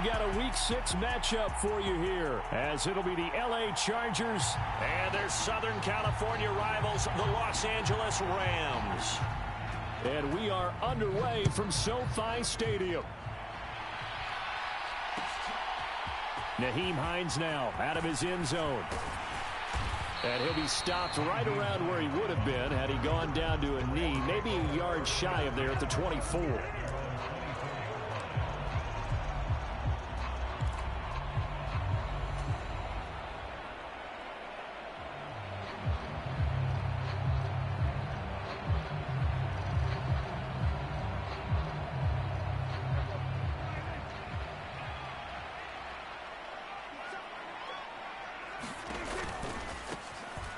we've got a Week 6 matchup for you here, as it'll be the L.A. Chargers and their Southern California rivals, the Los Angeles Rams. And we are underway from SoFi Stadium. Nyheim Hines now out of his end zone. And he'll be stopped right around where he would have been had he gone down to a knee, maybe a yard shy of there at the 24.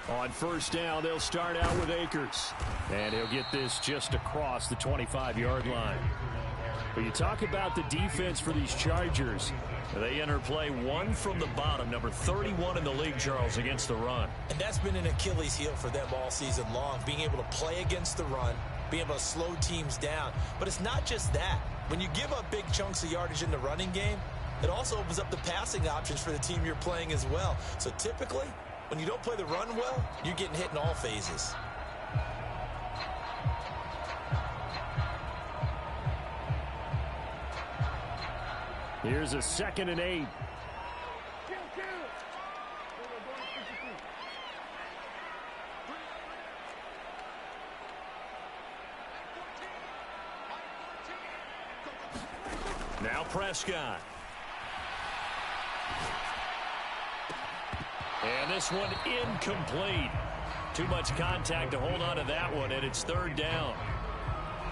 On first down, they'll start out with Akers. And he'll get this just across the 25-yard line. But you talk about the defense for these Chargers. They enter play one from the bottom, number 31 in the league, Charles, against the run. And that's been an Achilles heel for them all season long, being able to play against the run, being able to slow teams down. But it's not just that. When you give up big chunks of yardage in the running game, it also opens up the passing options for the team you're playing as well. So typically, when you don't play the run well, you're getting hit in all phases. Here's a 2nd and 8. Now Prescott. And this one incomplete. Too much contact to hold on to that one, and it's 3rd down.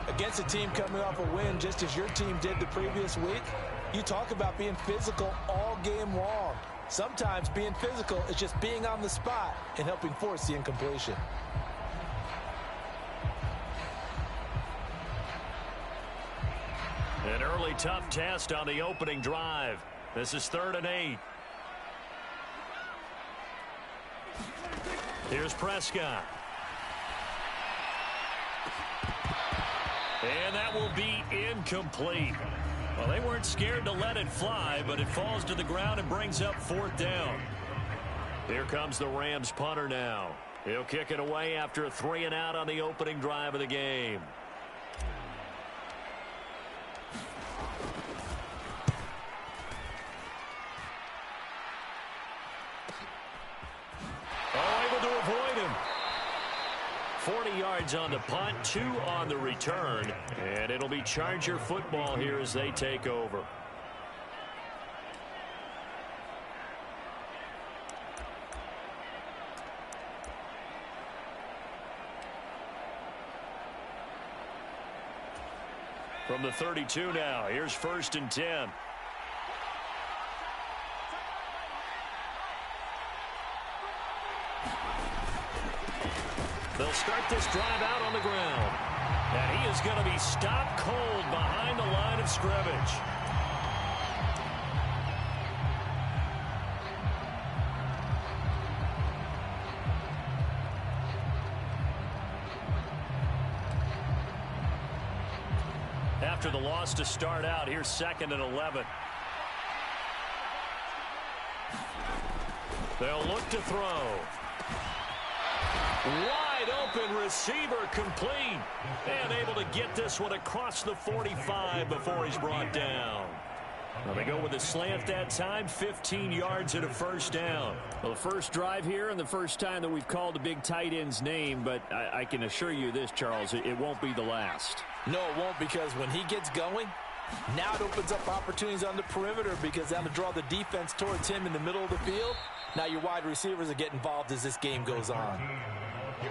Against a team coming off a win, just as your team did the previous week, you talk about being physical all game long. Sometimes being physical is just being on the spot and helping force the incompletion. An early tough test on the opening drive. This is 3rd and 8. Here's Prescott. And that will be incomplete. Well, they weren't scared to let it fly, but it falls to the ground and brings up 4th down. Here comes the Rams punter now. He'll kick it away after a 3-and-out on the opening drive of the game. Able to avoid him. 40 yards on the punt, 2 on the return, and it'll be Charger football here as they take over. From the 32 now, here's 1st and 10. They'll start this drive out on the ground. And he is going to be stopped cold behind the line of scrimmage. After the loss to start out, here's 2nd and 11. They'll look to throw. Wide open receiver complete. And able to get this one across the 45 before he's brought down. Well, they go with a slant that time, 15 yards and a 1st down. Well, the first drive here and the first time that we've called a big tight end's name, but I can assure you this, Charles, it won't be the last. No, it won't, because when he gets going, now it opens up opportunities on the perimeter because that'll draw the defense towards him in the middle of the field. Now your wide receivers will get involved as this game goes on.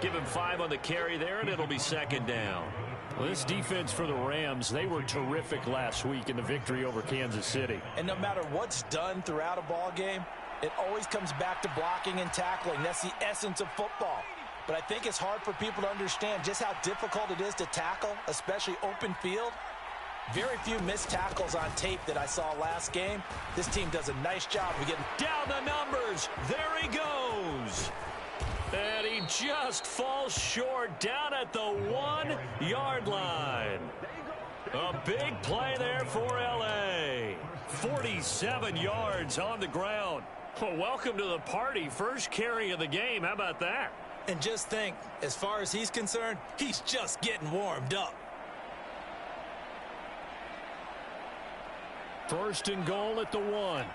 Give him 5 on the carry there, and it'll be 2nd down. Well, this defense for the Rams, they were terrific last week in the victory over Kansas City. And no matter what's done throughout a ball game, it always comes back to blocking and tackling. That's the essence of football. But I think it's hard for people to understand just how difficult it is to tackle, especially open field. Very few missed tackles on tape that I saw last game. This team does a nice job of getting down the numbers. There he goes. And he just falls short down at the 1-yard line. A big play there for L.A. 47 yards on the ground. Well, welcome to the party. First carry of the game. How about that? And just think, as far as he's concerned, he's just getting warmed up. First and goal at the 1.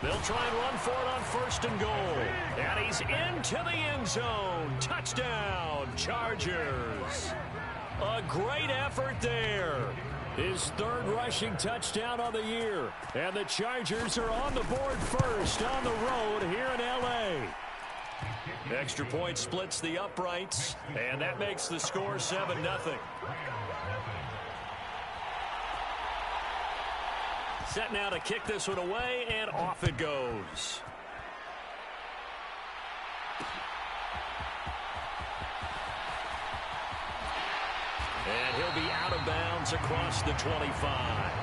They'll try and run for it on first and goal. And he's into the end zone. Touchdown, Chargers. A great effort there. His third rushing touchdown of the year. And the Chargers are on the board first on the road here in L.A. Extra point splits the uprights, and that makes the score 7-0. Set now to kick this one away, and off it goes. And he'll be out of bounds across the 25.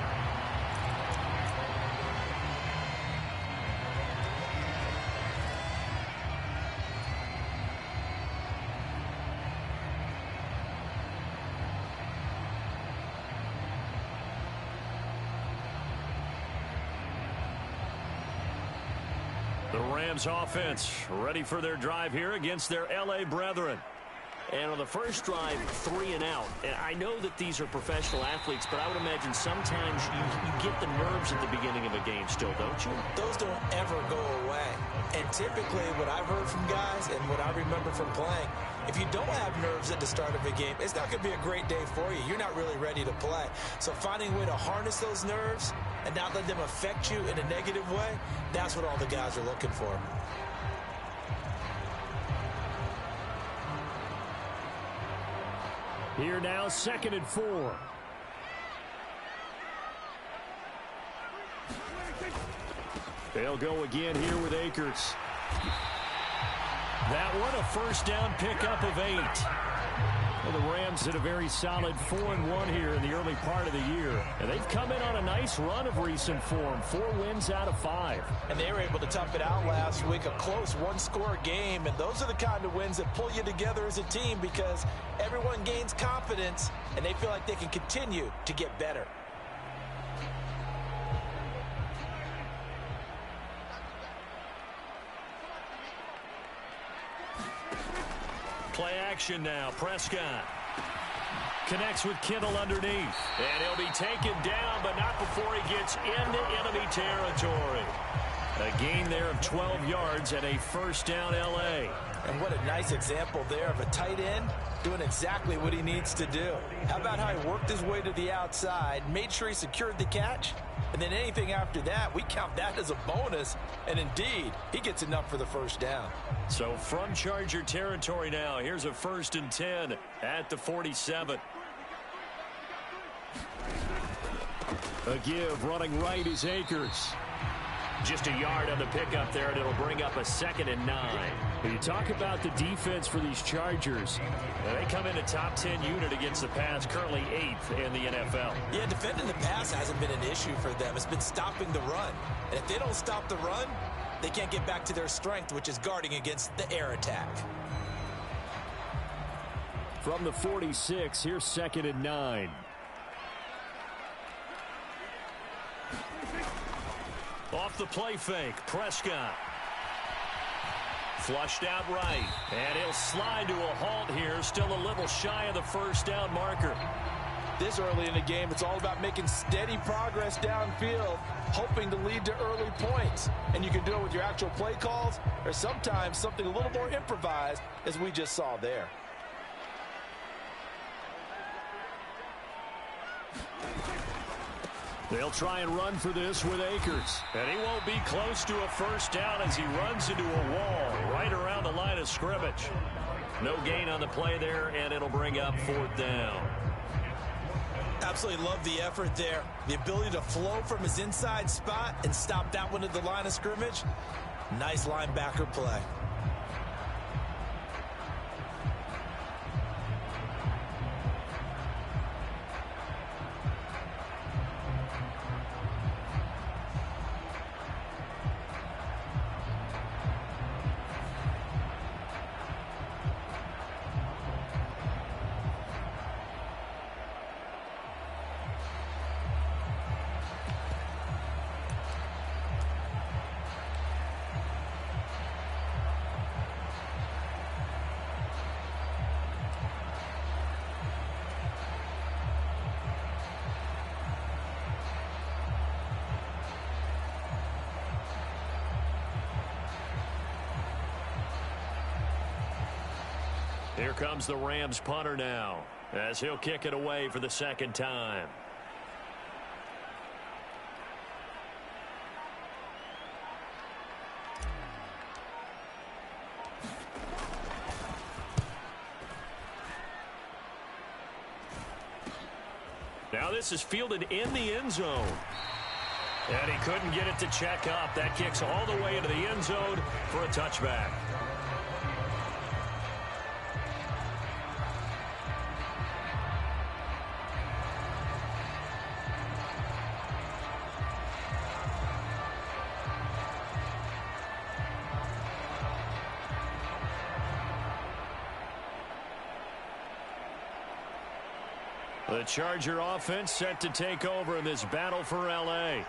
The Rams offense ready for their drive here against their L.A. brethren. And on the first drive, 3 and out. And I know that these are professional athletes, but I would imagine sometimes you get the nerves at the beginning of a game still, don't you? Those don't ever go away. And typically what I've heard from guys and what I remember from playing, if you don't have nerves at the start of a game, it's not going to be a great day for you. You're not really ready to play. So finding a way to harness those nerves and not let them affect you in a negative way, that's what all the guys are looking for. Here now, 2nd and 4. They'll go again here with Akers. That one a first down pickup of 8. Well, the Rams had a very solid 4-1 here in the early part of the year. And they've come in on a nice run of recent form. 4 wins out of 5. And they were able to tough it out last week, a close one-score game. And those are the kind of wins that pull you together as a team because everyone gains confidence and they feel like they can continue to get better. Play action now. Prescott connects with Kittle underneath. And he'll be taken down, but not before he gets into enemy territory. A gain there of 12 yards and a first down L.A. And what a nice example there of a tight end doing exactly what he needs to do. How about how he worked his way to the outside, made sure he secured the catch, and then anything after that, we count that as a bonus. And indeed, he gets enough for the first down. So from Charger territory now, here's a 1st and 10 at the 47. A give running right is Akers. Just a yard on the pickup there, and it'll bring up a 2nd and 9. When you talk about the defense for these Chargers, they come in a top 10 unit against the pass, currently 8th in the NFL. Yeah, defending the pass hasn't been an issue for them. It's been stopping the run. And if they don't stop the run, they can't get back to their strength, which is guarding against the air attack. From the 46, here's 2nd and 9. Off the play fake, Prescott. Flushed out right, and he'll slide to a halt here, still a little shy of the first down marker. This early in the game, it's all about making steady progress downfield, hoping to lead to early points. And you can do it with your actual play calls, or sometimes something a little more improvised, as we just saw there. They'll try and run for this with Akers. And he won't be close to a first down as he runs into a wall right around the line of scrimmage. No gain on the play there, and it'll bring up 4th down. Absolutely love the effort there. The ability to flow from his inside spot and stop that one at the line of scrimmage. Nice linebacker play. Here comes the Rams punter now, as he'll kick it away for the second time. Now this is fielded in the end zone. And he couldn't get it to check up. That kicks all the way into the end zone for a touchback. The Charger offense set to take over in this battle for L.A.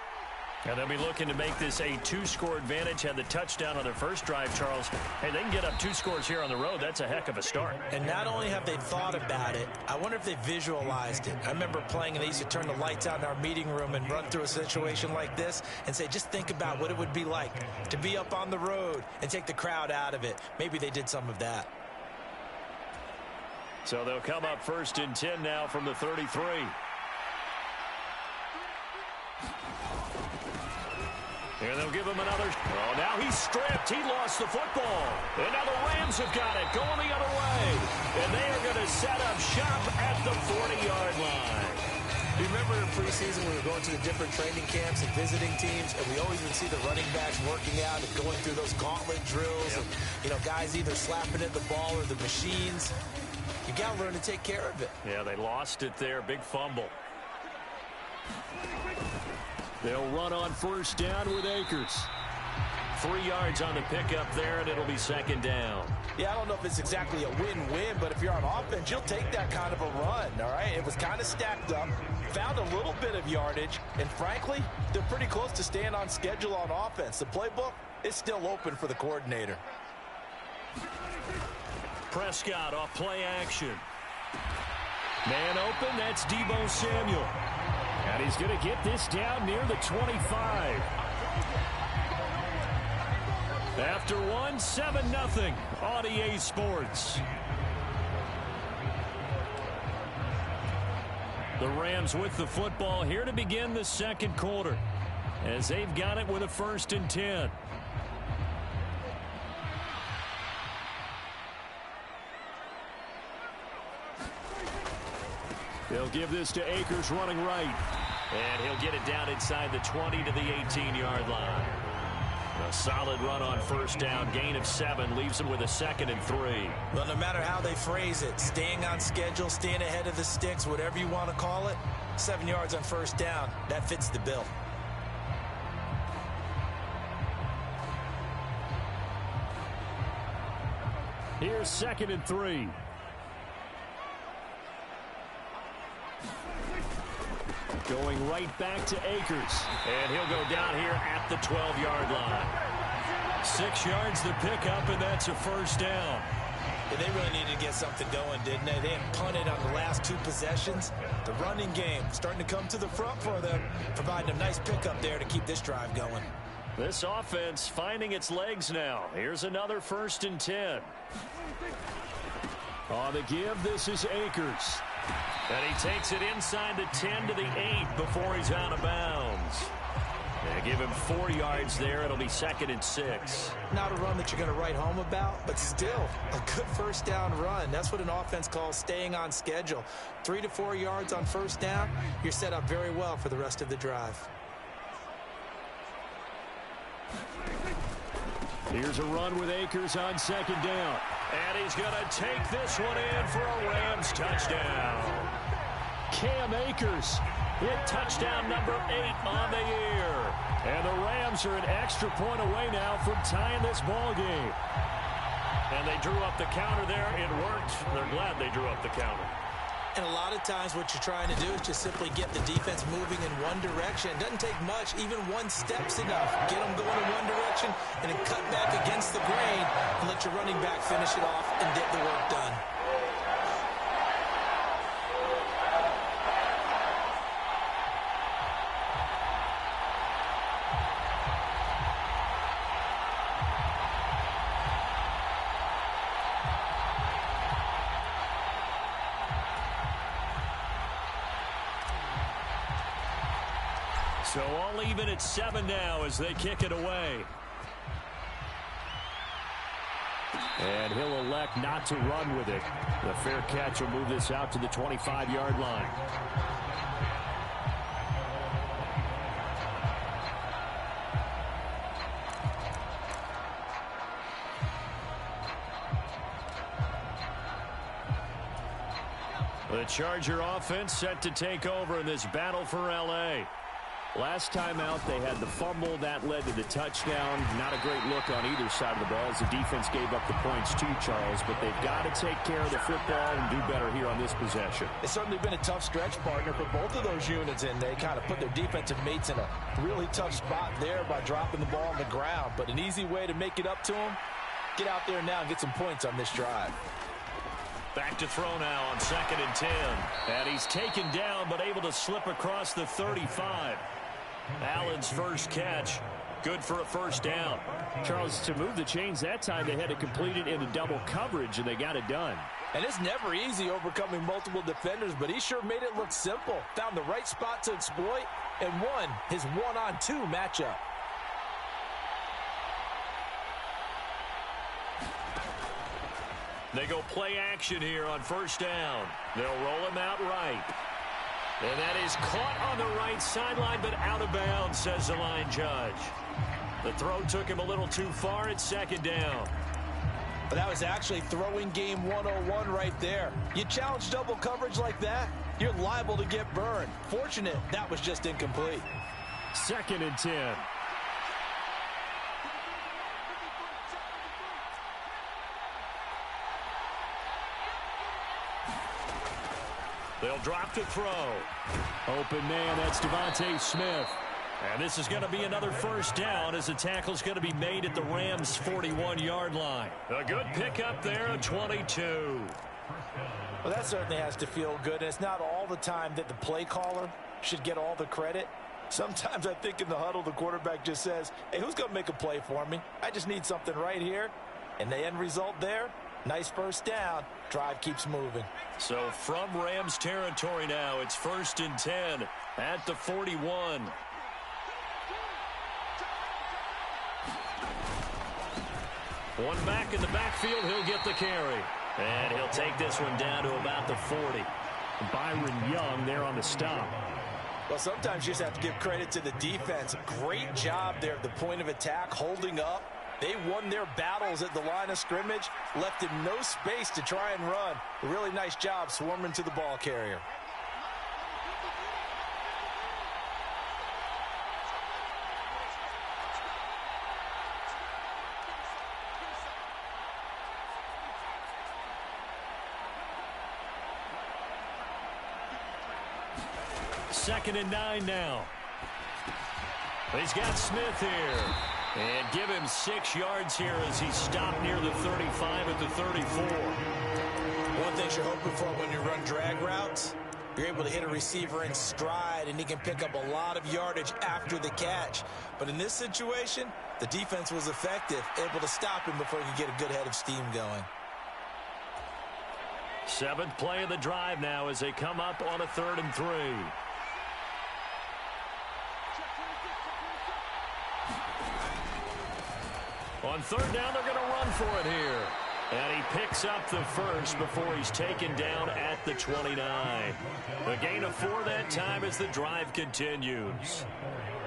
And they'll be looking to make this a two-score advantage. Had the touchdown on their first drive, Charles. Hey, they can get up 2 scores here on the road. That's a heck of a start. And not only have they thought about it, I wonder if they visualized it. I remember playing, and they used to turn the lights out in our meeting room and run through a situation like this and say, just think about what it would be like to be up on the road and take the crowd out of it. Maybe they did some of that. So they'll come up 1st and 10 now from the 33. And they'll give him another. Oh, now he's stripped. He lost the football. And now the Rams have got it, going the other way. And they are going to set up shop at the 40-yard line. Do you remember in preseason we were going to the different training camps and visiting teams, and we always would see the running backs working out and going through those gauntlet drills, and, you know, guys either slapping at the ball or the machines. You got to learn to take care of it. Yeah, they lost it there. Big fumble. They'll run on 1st down with Akers. 3 yards on the pickup there, and it'll be 2nd down. Yeah, I don't know if it's exactly a win-win, but if you're on offense, you'll take that kind of a run, all right? It was kind of stacked up, found a little bit of yardage, and frankly, they're pretty close to staying on schedule on offense. The playbook is still open for the coordinator. Prescott off play action. Man open, that's Deebo Samuel. And he's going to get this down near the 25. After one, 7-0 on EA Sports. The Rams with the football here to begin the second quarter, as they've got it with a 1st and 10. They'll give this to Akers running right. And he'll get it down inside the 20 to the 18-yard line. A solid run on 1st down. Gain of 7 leaves him with a 2nd and 3. Well, no matter how they phrase it, staying on schedule, staying ahead of the sticks, whatever you want to call it, 7 yards on 1st down, that fits the bill. Here's 2nd and 3. Going right back to Akers. And he'll go down here at the 12-yard line. 6 yards to pick up, and that's a 1st down. Yeah, they really needed to get something going, didn't they? They had punted on the last 2 possessions. The running game starting to come to the front for them, providing a nice pickup there to keep this drive going. This offense finding its legs now. Here's another 1st and 10. On the give, this is Akers. And he takes it inside the 10 to the 8 before he's out of bounds. They give him 4 yards there. It'll be 2nd and 6. Not a run that you're going to write home about, but still a good 1st down run. That's what an offense calls staying on schedule. 3 to 4 yards on 1st down, you're set up very well for the rest of the drive. Here's a run with Akers on 2nd down. And he's going to take this one in for a Rams touchdown. Cam Akers hit touchdown number 8 on the year. And the Rams are an extra point away now from tying this ball game. And they drew up the counter there. It worked. They're glad they drew up the counter. And a lot of times what you're trying to do is just simply get the defense moving in one direction. It doesn't take much. Even one step's enough. Get them going in one direction and then cut back against the grain and let your running back finish it off and get the work done. So all even at 7 now as they kick it away. And he'll elect not to run with it. The fair catch will move this out to the 25-yard line. The Charger offense set to take over in this battle for L.A. Last time out, they had the fumble. That led to the touchdown. Not a great look on either side of the ball as the defense gave up the points too, Charles. But they've got to take care of the football and do better here on this possession. It's certainly been a tough stretch, partner, for both of those units, and they kind of put their defensive mates in a really tough spot there by dropping the ball on the ground. But an easy way to make it up to them, get out there now and get some points on this drive. Back to throw now on 2nd and 10. And he's taken down but able to slip across the 35. Allen's first catch. Good for a first down. Charles, to move the chains that time, they had to complete it into double coverage, and they got it done. And it's never easy overcoming multiple defenders, but he sure made it look simple. Found the right spot to exploit and won his one-on-two matchup. They go play action here on first down. They'll roll him out right. And that is caught on the right sideline, but out of bounds, says the line judge. The throw took him a little too far at 2nd down. But that was actually throwing game 101 right there. You challenge double coverage like that, you're liable to get burned. Fortunate that was just incomplete. 2nd and 10. They'll drop to throw. Open man, that's Devontae Smith. And this is going to be another first down as the tackle's going to be made at the Rams' 41-yard line. A good pickup there at 22. Well, that certainly has to feel good. It's not all the time that the play caller should get all the credit. Sometimes I think in the huddle, the quarterback just says, hey, who's going to make a play for me? I just need something right here. And the end result there, nice first down. Drive keeps moving. So from Rams territory now, it's 1st and 10 at the 41. One back in the backfield, he'll get the carry. And he'll take this one down to about the 40. Byron Young there on the stop. Well, sometimes you just have to give credit to the defense. Great job there at the point of attack, holding up. They won their battles at the line of scrimmage, left him no space to try and run. A really nice job swarming to the ball carrier. Second and 9 now. He's got Smith here. And give him 6 yards here as he stopped near the 35 at the 34. One thing you're hoping for when you run drag routes, you're able to hit a receiver in stride, and he can pick up a lot of yardage after the catch. But in this situation, the defense was effective, able to stop him before he could get a good head of steam going. 7th play of the drive now as they come up on a 3rd and 3. On 3rd down, they're going to run for it here. And he picks up the first before he's taken down at the 29. A gain of 4 that time as the drive continues.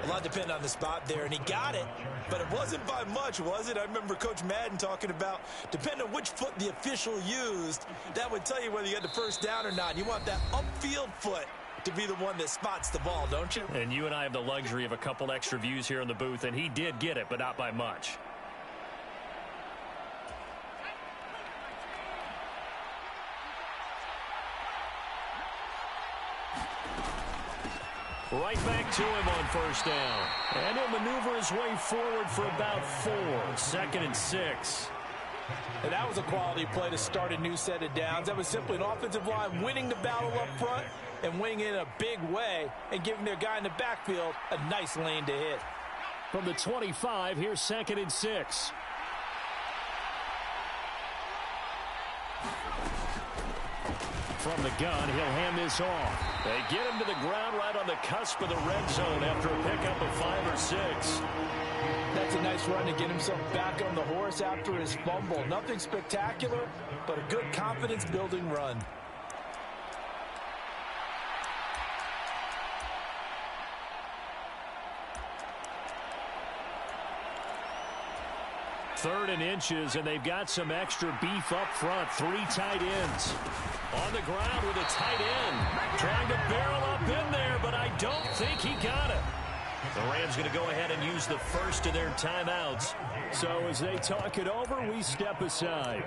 A lot depended on the spot there, and he got it, but it wasn't by much, was it? I remember Coach Madden talking about, depending on which foot the official used, that would tell you whether you had the first down or not. You want that upfield foot to be the one that spots the ball, don't you? And you and I have the luxury of a couple extra views here in the booth, and he did get it, but not by much. Right back to him on first down. And he'll maneuver his way forward for about 4. 2nd and 6. And that was a quality play to start a new set of downs. That was simply an offensive line winning the battle up front and winning in a big way and giving their guy in the backfield a nice lane to hit. From the 25, here's 2nd and 6. from the gun. He'll hand this off. They get him to the ground right on the cusp of the red zone after a pickup of 5 or 6. That's a nice run to get himself back on the horse after his fumble. Nothing spectacular, but a good confidence-building run. Third and inches, and they've got some extra beef up front. 3 tight ends. On the ground with a tight end. Trying to barrel up in there, but I don't think he got it. The Rams going to go ahead and use the first of their timeouts. So as they talk it over, we step aside.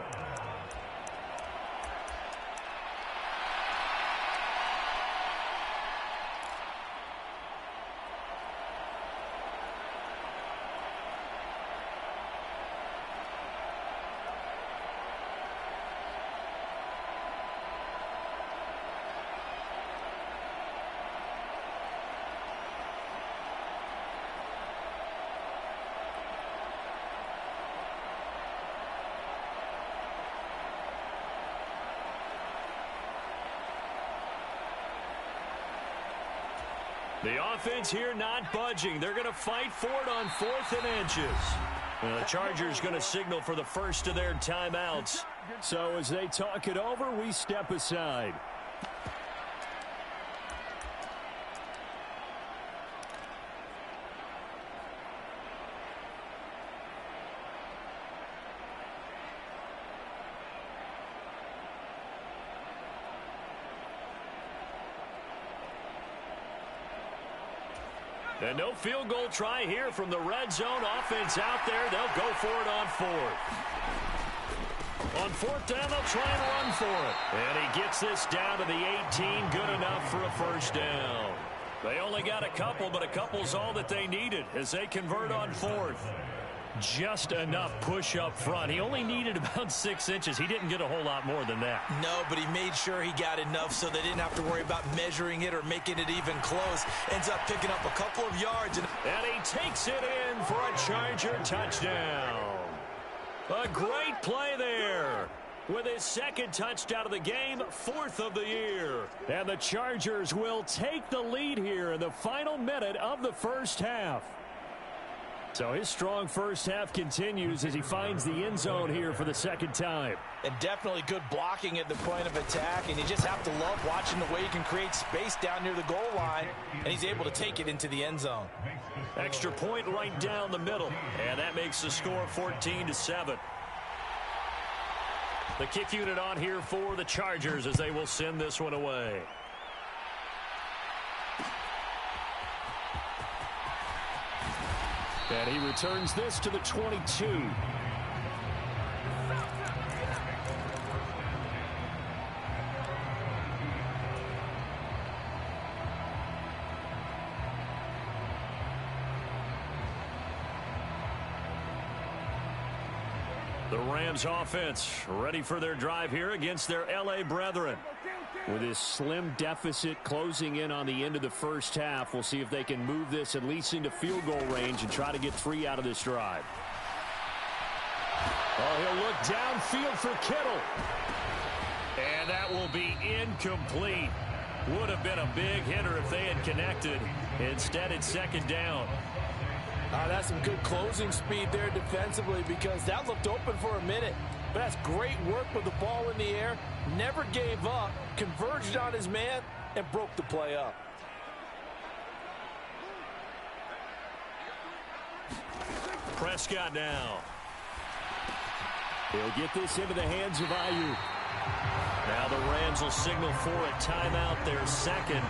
The offense here not budging. They're going to fight for it on 4th and inches. And the Chargers going to signal for the first of their timeouts. So as they talk it over, we step aside. And no field goal try here from the red zone. Offense out there. They'll go for it on 4th. On 4th down, they'll try and run for it. And he gets this down to the 18. Good enough for a first down. They only got a couple, but a couple's all that they needed as they convert on 4th. Just enough push up front. He only needed about 6 inches. He didn't get a whole lot more than that. No, but he made sure he got enough so they didn't have to worry about measuring it or making it even close. Ends up picking up a couple of yards. And he takes it in for a Charger touchdown. A great play there. With his second touchdown of the game, 4th of the year. And the Chargers will take the lead here in the final minute of the first half. So his strong first half continues as he finds the end zone here for the second time. And definitely good blocking at the point of attack. And you just have to love watching the way he can create space down near the goal line. And he's able to take it into the end zone. Extra point right down the middle. And that makes the score 14-7. The kick unit on here for the Chargers as they will send this one away. And he returns this to the 22. The Rams offense ready for their drive here against their LA brethren. With this slim deficit closing in on the end of the first half, we'll see if they can move this at least into field goal range and try to get 3 out of this drive. Oh, he'll look downfield for Kittle. And that will be incomplete. Would have been a big hitter if they had connected. Instead, it's second down. That's some good closing speed there defensively because that looked open for a minute. But that's great work with the ball in the air. Never gave up, converged on his man, and broke the play up. Prescott now. He'll get this into the hands of Ayuk. Now the Rams will signal for a timeout, their second,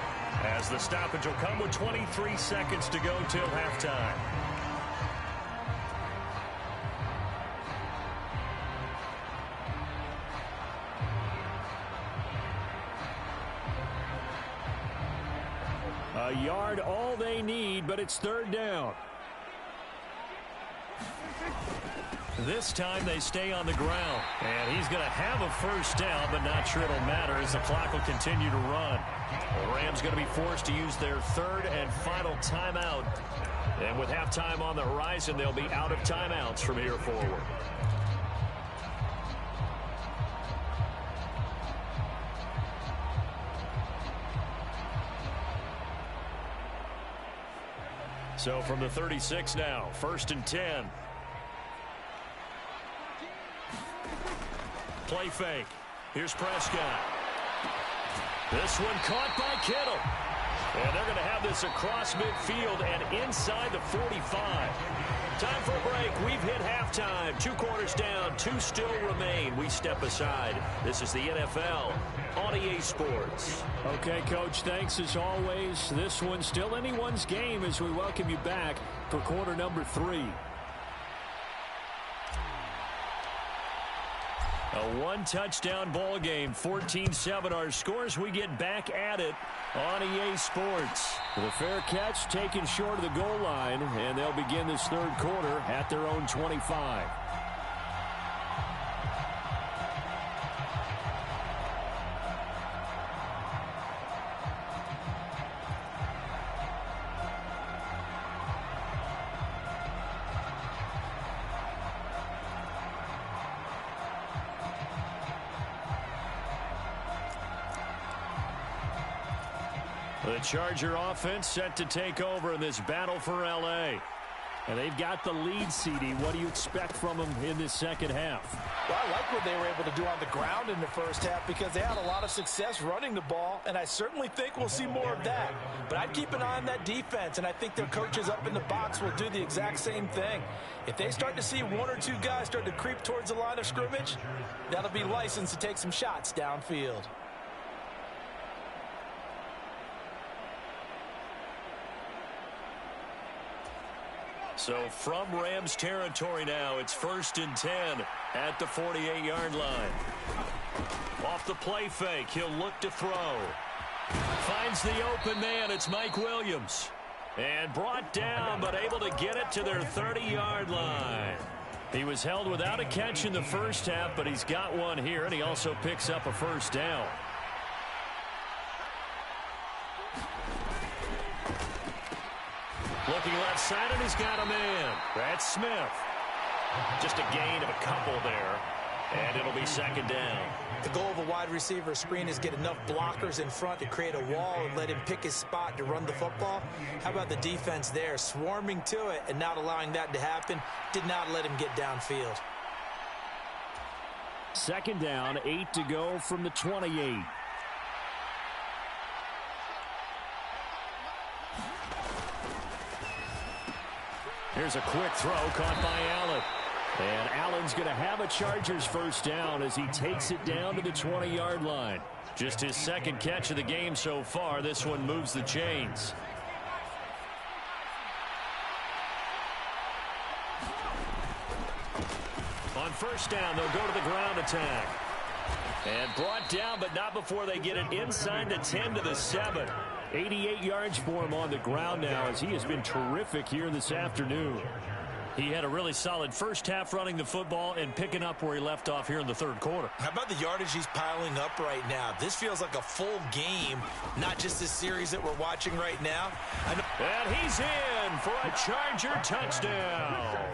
as the stoppage will come with 23 seconds to go till halftime. A yard all they need, but it's third down. This time they stay on the ground. And he's going to have a first down, but not sure it'll matter as the clock will continue to run. The Rams going to be forced to use their third and final timeout. And with halftime on the horizon, they'll be out of timeouts from here forward. So from the 36 now, 1st and 10. Play fake. Here's Prescott. This one caught by Kittle. And they're going to have this across midfield and inside the 45. Time for a break. We've hit halftime. 2 quarters down. 2 still remain. We step aside. This is the NFL on EA Sports. Okay, Coach, thanks as always. This one's still anyone's game as we welcome you back for quarter number 3. A 1-touchdown ball game, 14-7 our scores. We get back at it on EA Sports. The fair catch taken short of the goal line, and they'll begin this 3rd quarter at their own 25. The Charger offense set to take over in this battle for L.A. And they've got the lead, CD. What do you expect from them in this second half? Well, I like what they were able to do on the ground in the first half because they had a lot of success running the ball, and I certainly think we'll see more of that. But I'd keep an eye on that defense, and I think their coaches up in the box will do the exact same thing. If they start to see 1 or 2 guys start to creep towards the line of scrimmage, that'll be licensed to take some shots downfield. So from Rams territory now, it's 1st and 10 at the 48-yard line. Off the play fake, he'll look to throw. Finds the open man, it's Mike Williams. And brought down, but able to get it to their 30-yard line. He was held without a catch in the first half, but he's got one here, and he also picks up a first down. Looking left side, and he's got a man. That's Smith. Just a gain of a couple there, and it'll be 2nd down. The goal of a wide receiver screen is get enough blockers in front to create a wall and let him pick his spot to run the football. How about the defense there, swarming to it and not allowing that to happen? Did not let him get downfield. 2nd down, 8 to go from the 28. Here's a quick throw caught by Allen. And Allen's going to have a Chargers first down as he takes it down to the 20-yard line. Just his 2nd catch of the game so far. This one moves the chains. On 1st down, they'll go to the ground attack. And brought down, but not before they get it inside the 10 to the 7. 88 yards for him on the ground now as he has been terrific here this afternoon. He had a really solid first half running the football and picking up where he left off here in the 3rd quarter. How about the yardage he's piling up right now? This feels like a full game, not just this series that we're watching right now. And he's in for a Charger touchdown.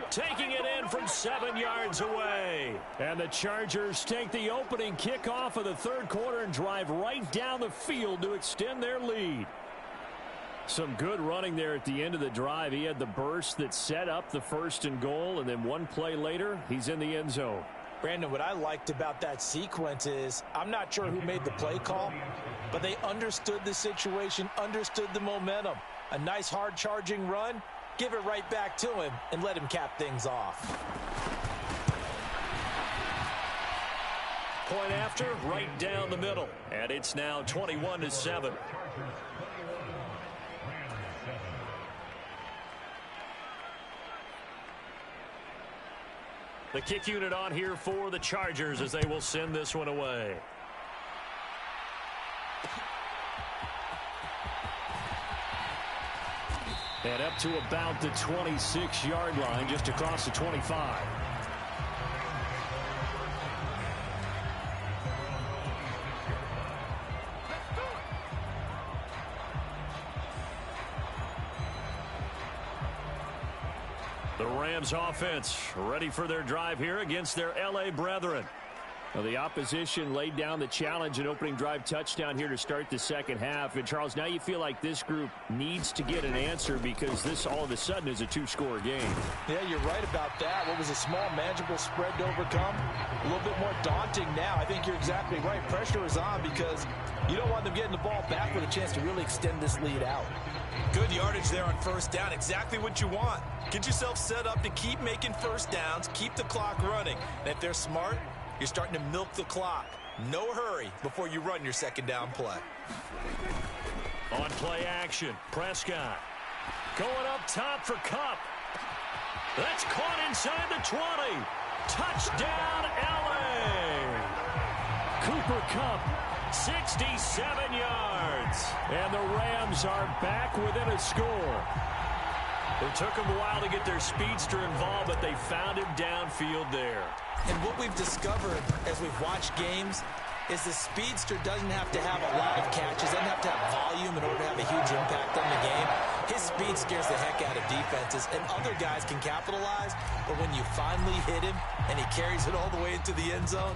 Taking it in from 7 yards away. And the Chargers take the opening kickoff of the 3rd quarter and drive right down the field to extend their lead. Some good running there at the end of the drive. He had the burst that set up the 1st and goal, and then one play later, he's in the end zone. Brandon, what I liked about that sequence is I'm not sure who made the play call, but they understood the situation, understood the momentum. A nice hard-charging run. Give it right back to him and let him cap things off. Point after, right down the middle. And it's now 21-7. The kick unit on here for the Chargers as they will send this one away. And up to about the 26-yard line, just across the 25. The Rams offense ready for their drive here against their L.A. brethren. Well, the opposition laid down the challenge, an opening drive touchdown here to start the second half. And, Charles, now you feel like this group needs to get an answer because this all of a sudden is a two-score game. Yeah, you're right about that. What was a small, manageable spread to overcome? A little bit more daunting now. I think you're exactly right. Pressure is on because you don't want them getting the ball back with a chance to really extend this lead out. Good yardage there on first down. Exactly what you want. Get yourself set up to keep making first downs, keep the clock running. And if they're smart, you're starting to milk the clock. No hurry before you run your second down play. On play action, Prescott going up top for Kupp. That's caught inside the 20. Touchdown, L.A. Cooper Kupp, 67 yards. and the Rams are back within a score. It took them a while to get their speedster involved, but they found him downfield there. And what we've discovered as we've watched games is the speedster doesn't have to have a lot of catches, doesn't have to have volume in order to have a huge impact on the game. His speed scares the heck out of defenses, and other guys can capitalize, but when you finally hit him and he carries it all the way into the end zone,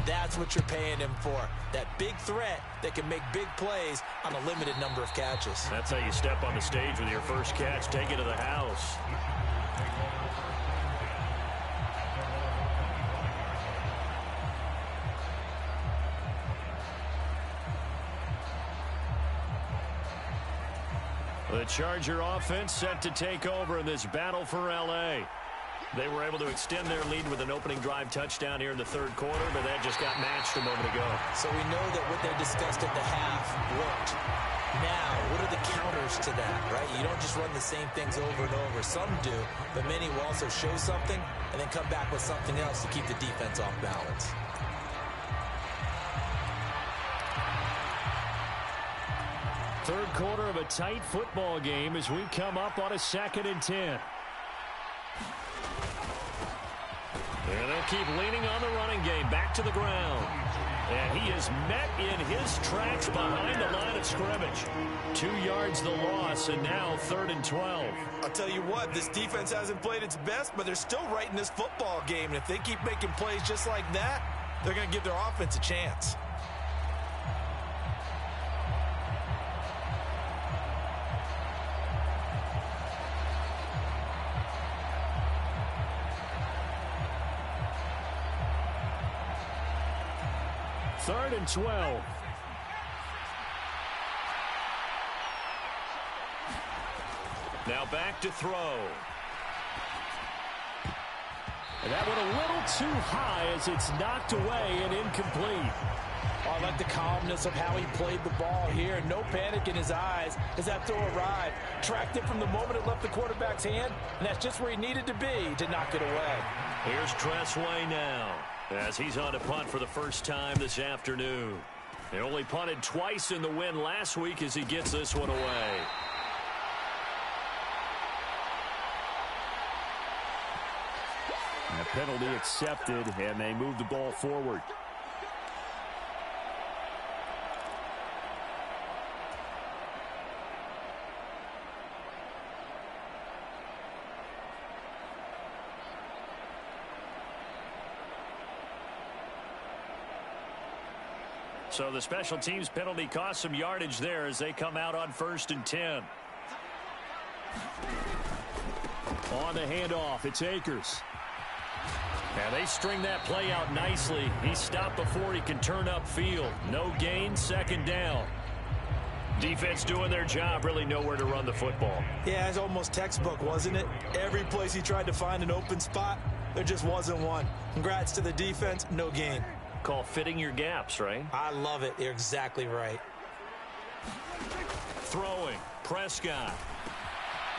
that's what you're paying him for. That big threat that can make big plays on a limited number of catches. That's how you step on the stage with your first catch. Take it to the house. The Charger offense set to take over in this battle for L.A. They were able to extend their lead with an opening drive touchdown here in the third quarter, but that just got matched a moment ago. So we know that what they discussed at the half worked. Now, what are the counters to that, right? You don't just run the same things over and over. Some do, but many will also show something and then come back with something else to keep the defense off balance. Third quarter of a tight football game as we come up on a 2nd and 10. And they'll keep leaning on the running game. Back to the ground. And he is met in his tracks behind the line of scrimmage. 2 yards the loss, and now 3rd and 12. I'll tell you what, this defense hasn't played its best, but they're still right in this football game. And if they keep making plays just like that, they're going to give their offense a chance. Third and 12. Now back to throw. And that went a little too high as it's knocked away and incomplete. Oh, I like the calmness of how he played the ball here. No panic in his eyes as that throw arrived. Tracked it from the moment it left the quarterback's hand, and that's just where he needed to be to knock it away. Here's Tressway now, as he's on to punt for the first time this afternoon. He only punted twice in the win last week as he gets this one away. And a penalty accepted, and they move the ball forward. So the special teams penalty cost some yardage there as they come out on 1st and 10. On the handoff, it's Akers. And they string that play out nicely. He stopped before he can turn upfield. No gain, 2nd down. Defense doing their job, really nowhere to run the football. Yeah, it's almost textbook, wasn't it? Every place he tried to find an open spot, there just wasn't one. Congrats to the defense, no gain. Call fitting your gaps, right? I love it. You're exactly right. Throwing, Prescott.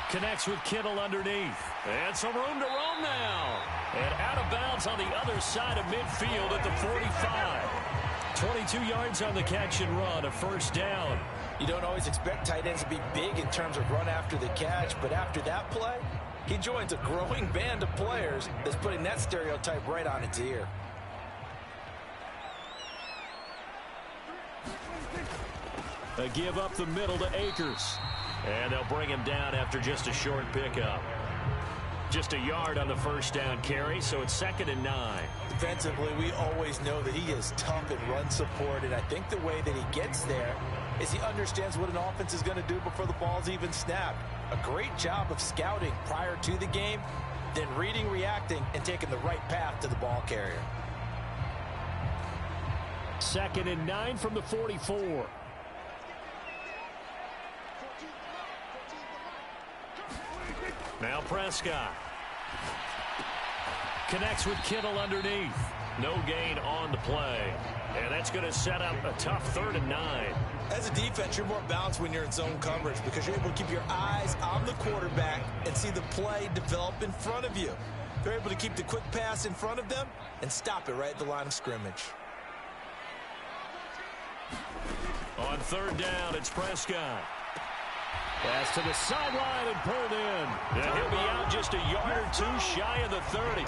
Connects with Kittle underneath. And some room to roam now. And out of bounds on the other side of midfield at the 45. 22 yards on the catch and run, a 1st down. You don't always expect tight ends to be big in terms of run after the catch, but after that play, he joins a growing band of players that's putting that stereotype right on its ear. A give up the middle to Akers. And they'll bring him down after just a short pickup. Just a yard on the 1st down carry, so it's 2nd and 9. defensively, we always know that he is tough in run support, and I think the way that he gets there is he understands what an offense is going to do before the ball's even snapped. A great job of scouting prior to the game, then reading, reacting, and taking the right path to the ball carrier. 2nd and 9 from the 44. Now Prescott. Connects with Kittle underneath. No gain on the play. And that's going to set up a tough 3rd and 9. As a defense, you're more balanced when you're in zone coverage because you're able to keep your eyes on the quarterback and see the play develop in front of you. They're able to keep the quick pass in front of them and stop it right at the line of scrimmage. On 3rd down, it's Prescott. Pass to the sideline and pulled in. And he'll be out just a yard or 2 shy of the 30.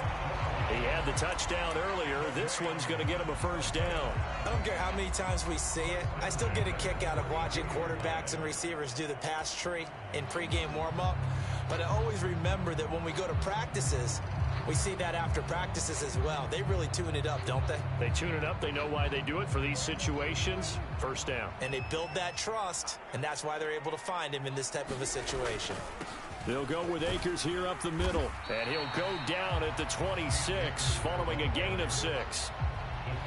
He had the touchdown earlier. This one's going to get him a 1st down. I don't care how many times we see it. I still get a kick out of watching quarterbacks and receivers do the pass tree in pregame warm-up. But I always remember that when we go to practices, we see that after practices as well. They really tune it up, don't they? They tune it up. They know why they do it for these situations. 1st down. And they build that trust, and that's why they're able to find him in this type of a situation. They'll go with Akers here up the middle. And he'll go down at the 26 following a gain of 6.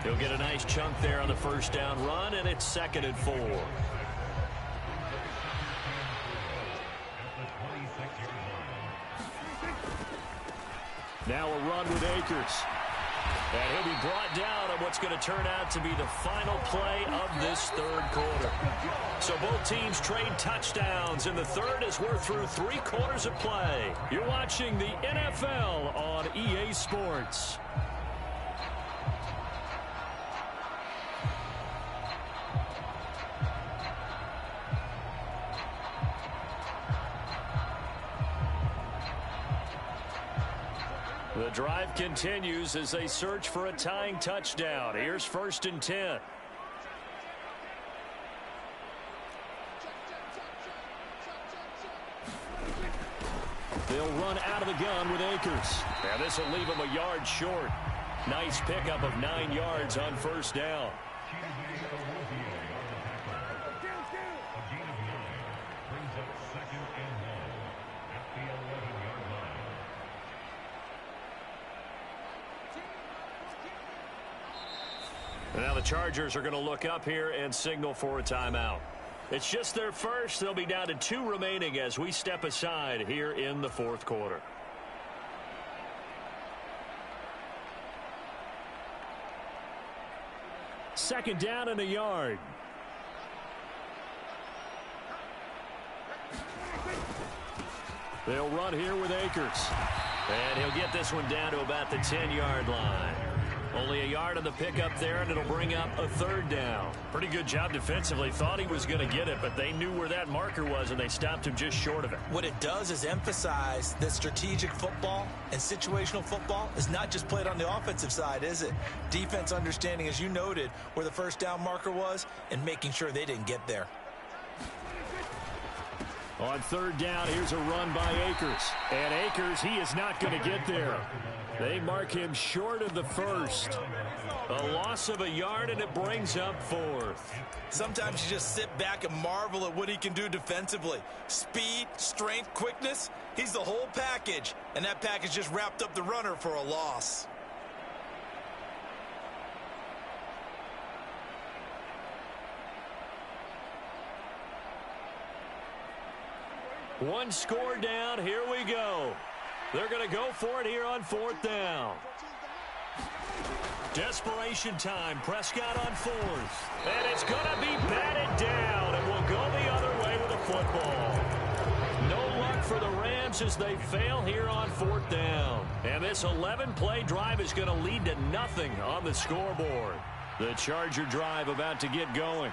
He'll get a nice chunk there on the 1st down run, and it's 2nd and 4. Now a run with Akers. And he'll be brought down on what's going to turn out to be the final play of this 3rd quarter. So both teams trade touchdowns in the 3rd as we're through 3 quarters of play. You're watching the NFL on EA Sports. The drive continues as they search for a tying touchdown. Here's 1st and 10. They'll run out of the gun with Akers. And this will leave him a yard short. Nice pickup of 9 yards on 1st down. Now the Chargers are going to look up here and signal for a timeout. It's just their first. They'll be down to 2 remaining as we step aside here in the 4th quarter. Second down and a yard. They'll run here with Akers. And he'll get this one down to about the 10-yard line. Only a yard on the pickup there, and it'll bring up a 3rd down. Pretty good job defensively. Thought he was going to get it, but they knew where that marker was, and they stopped him just short of it. What it does is emphasize that strategic football and situational football is not just played on the offensive side, is it? Defense understanding, as you noted, where the 1st down marker was and making sure they didn't get there. On 3rd down, here's a run by Akers. And Akers, he is not going to get there. They mark him short of the 1st. A loss of a yard, and it brings up 4th. Sometimes you just sit back and marvel at what he can do defensively. Speed, strength, quickness, he's the whole package. And that package just wrapped up the runner for a loss. One score down. Here we go. They're going to go for it here on 4th down. Desperation time. Prescott on 4th. And it's going to be batted down. And will go the other way with the football. No luck for the Rams as they fail here on 4th down. And this 11-play drive is going to lead to nothing on the scoreboard. The Charger drive about to get going.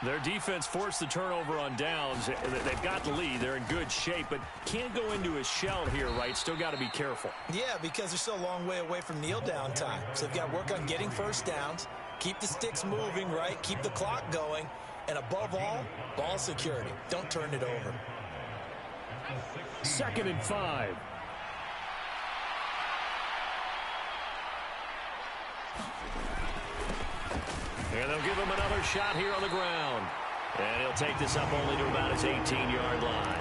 Their defense forced the turnover on downs. They've got the lead. They're in good shape, but can't go into a shell here, right? Still got to be careful. Yeah, because they're still a long way away from kneel down time. So they've got to work on getting 1st downs, keep the sticks moving, right? Keep the clock going. And above all, ball security. Don't turn it over. 2nd and 5. And they'll give him another shot here on the ground. And he'll take this up only to about his 18-yard line.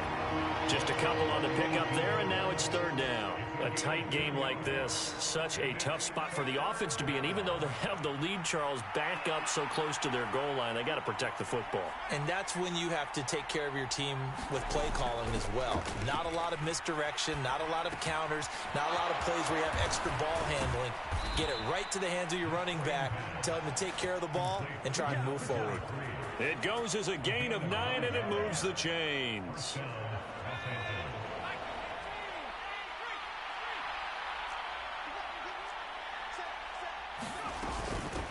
Just a couple on the pickup there, and now it's third down. A tight game like this, such a tough spot for the offense to be in. Even though they have the lead, Charles, back up so close to their goal line, they got to protect the football. And that's when you have to take care of your team with play calling as well. Not a lot of misdirection, not a lot of counters, not a lot of plays where you have extra ball handling. Get it right to the hands of your running back, tell him to take care of the ball, and try and move forward. It goes as a gain of 9, and it moves the chains.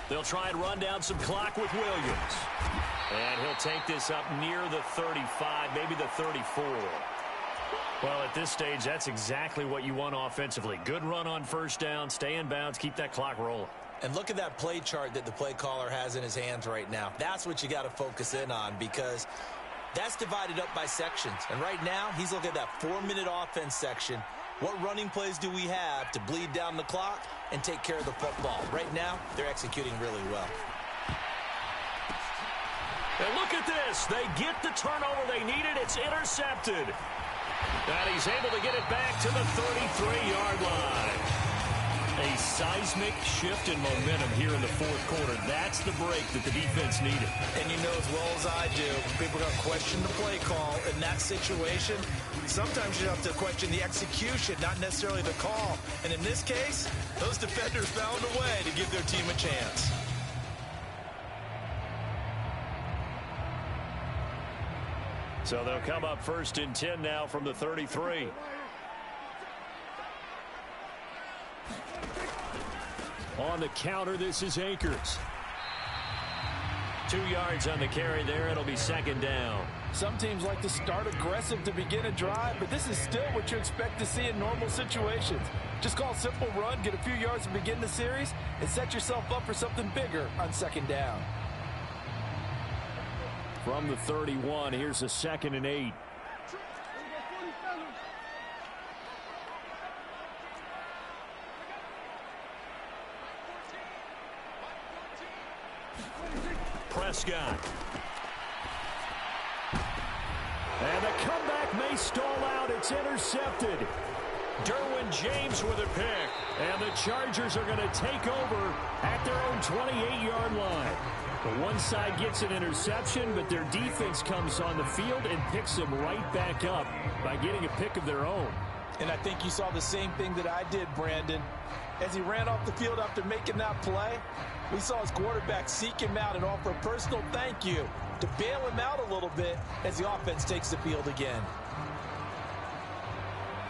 They'll try and run down some clock with Williams. And he'll take this up near the 35, maybe the 34. Well, at this stage, that's exactly what you want offensively. Good run on first down, stay in bounds, keep that clock rolling. And look at that play chart that the play caller has in his hands right now. That's what you got to focus in on, because that's divided up by sections. And right now, he's looking at that 4-minute offense section. What running plays do we have to bleed down the clock and take care of the football? Right now, they're executing really well. And look at this. They get the turnover they needed. It's intercepted. And he's able to get it back to the 33-yard line. A seismic shift in momentum here in the fourth quarter. That's the break that the defense needed. And you know as well as I do, people are going to question the play call in that situation. Sometimes you have to question the execution, not necessarily the call. And in this case, those defenders found a way to give their team a chance. So they'll come up 1st and 10 now from the 33. On the counter, this is Akers. 2 yards on the carry there. It'll be 2nd down. Some teams like to start aggressive to begin a drive, but this is still what you expect to see in normal situations. Just call a simple run, get a few yards to begin the series, and set yourself up for something bigger on 2nd down. From the 31, here's a 2nd and 8. Prescott. And the comeback may stall out. It's intercepted. Derwin James with a pick. And the Chargers are going to take over at their own 28-yard line. The one side gets an interception, but their defense comes on the field and picks them right back up by getting a pick of their own. And I think you saw the same thing that I did, Brandon. As he ran off the field after making that play, we saw his quarterback seek him out and offer a personal thank you to bail him out a little bit as the offense takes the field again.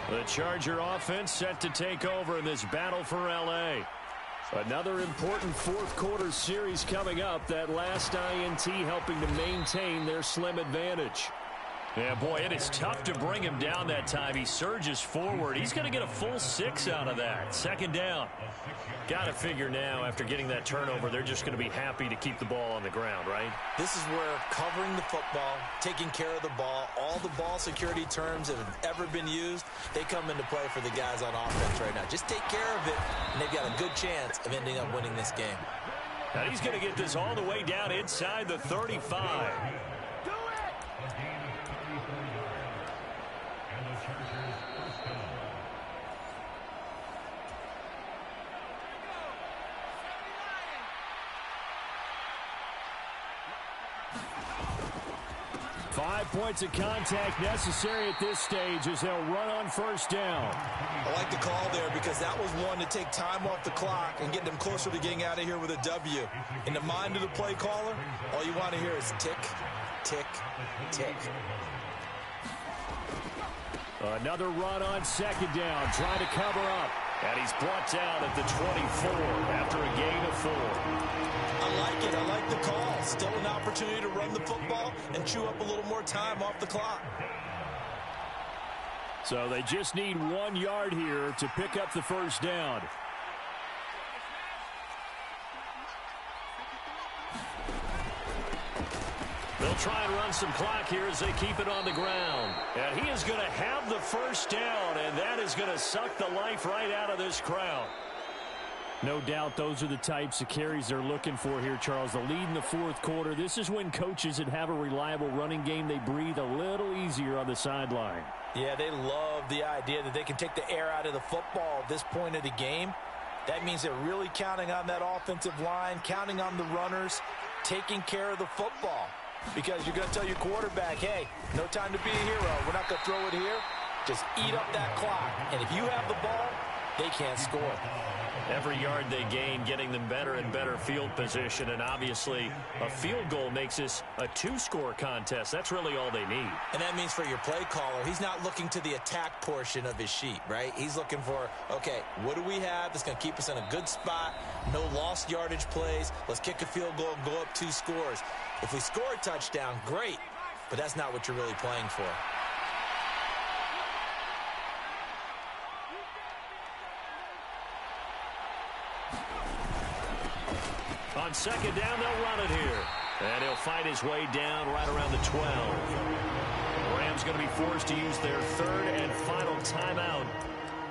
The Charger offense set to take over in this battle for L.A. Another important fourth quarter series coming up. That last INT helping to maintain their slim advantage. Yeah, boy, it is tough to bring him down that time. He surges forward. He's going to get a full 6 out of that. 2nd down. Got to figure now, after getting that turnover, they're just going to be happy to keep the ball on the ground, right? This is where covering the football, taking care of the ball, all the ball security terms that have ever been used, they come into play for the guys on offense right now. Just take care of it, and they've got a good chance of ending up winning this game. Now he's going to get this all the way down inside the 35. 5 points of contact necessary at this stage as they'll run on 1st down. I like the call there because that was one to take time off the clock and get them closer to getting out of here with a W. In the mind of the play caller, all you want to hear is tick, tick, tick. Another run on 2nd down, trying to cover up. And he's brought down at the 24 after a gain of 4. I like it. I like the call. Still an opportunity to run the football and chew up a little more time off the clock. So they just need 1 yard here to pick up the 1st down. They'll try and run some clock here as they keep it on the ground. And he is going to have the 1st down, and that is going to suck the life right out of this crowd. No doubt those are the types of carries they're looking for here, Charles. The lead in the fourth quarter. This is when coaches that have a reliable running game, they breathe a little easier on the sideline. Yeah, they love the idea that they can take the air out of the football at this point of the game. That means they're really counting on that offensive line, counting on the runners, taking care of the football. Because you're going to tell your quarterback, hey, no time to be a hero. We're not going to throw it here. Just eat up that clock. And if you have the ball, they can't score. Every yard they gain, getting them better and better field position. And obviously, a field goal makes this a two-score contest. That's really all they need. And that means for your play caller, he's not looking to the attack portion of his sheet, right? He's looking for, okay, what do we have that's going to keep us in a good spot? No lost yardage plays. Let's kick a field goal and go up 2 scores. If we score a touchdown, great. But that's not what you're really playing for. On second down, they'll run it here. And he'll fight his way down right around the 12. The Rams going to be forced to use their third and final timeout,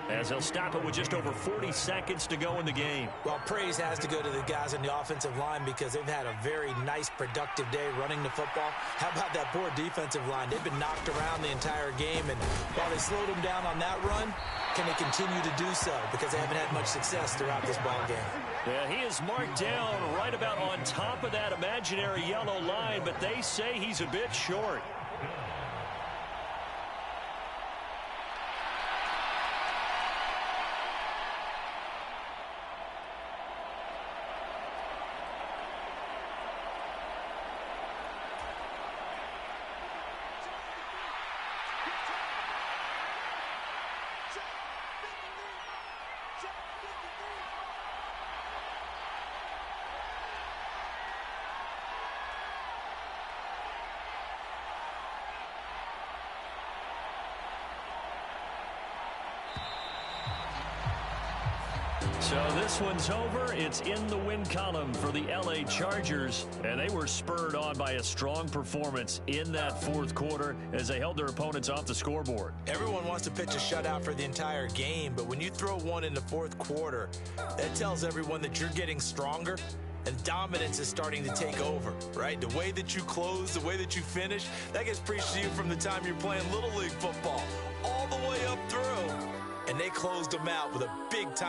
as they'll stop it with just over 40 seconds to go in the game. Well, praise has to go to the guys on the offensive line because they've had a very nice, productive day running the football. How about that poor defensive line? They've been knocked around the entire game, and while they slowed them down on that run, can they continue to do so? Because they haven't had much success throughout this ball game. Yeah, he is marked down right about on top of that imaginary yellow line, but they say he's a bit short. So this one's over. It's in the win column for the L.A. Chargers, and they were spurred on by a strong performance in that fourth quarter as they held their opponents off the scoreboard. Everyone wants to pitch a shutout for the entire game, but when you throw one in the fourth quarter, that tells everyone that you're getting stronger and dominance is starting to take over, right? The way that you close, the way that you finish, that gets preached to you from the time you're playing Little League football all the way up through, and they closed them out with a big time.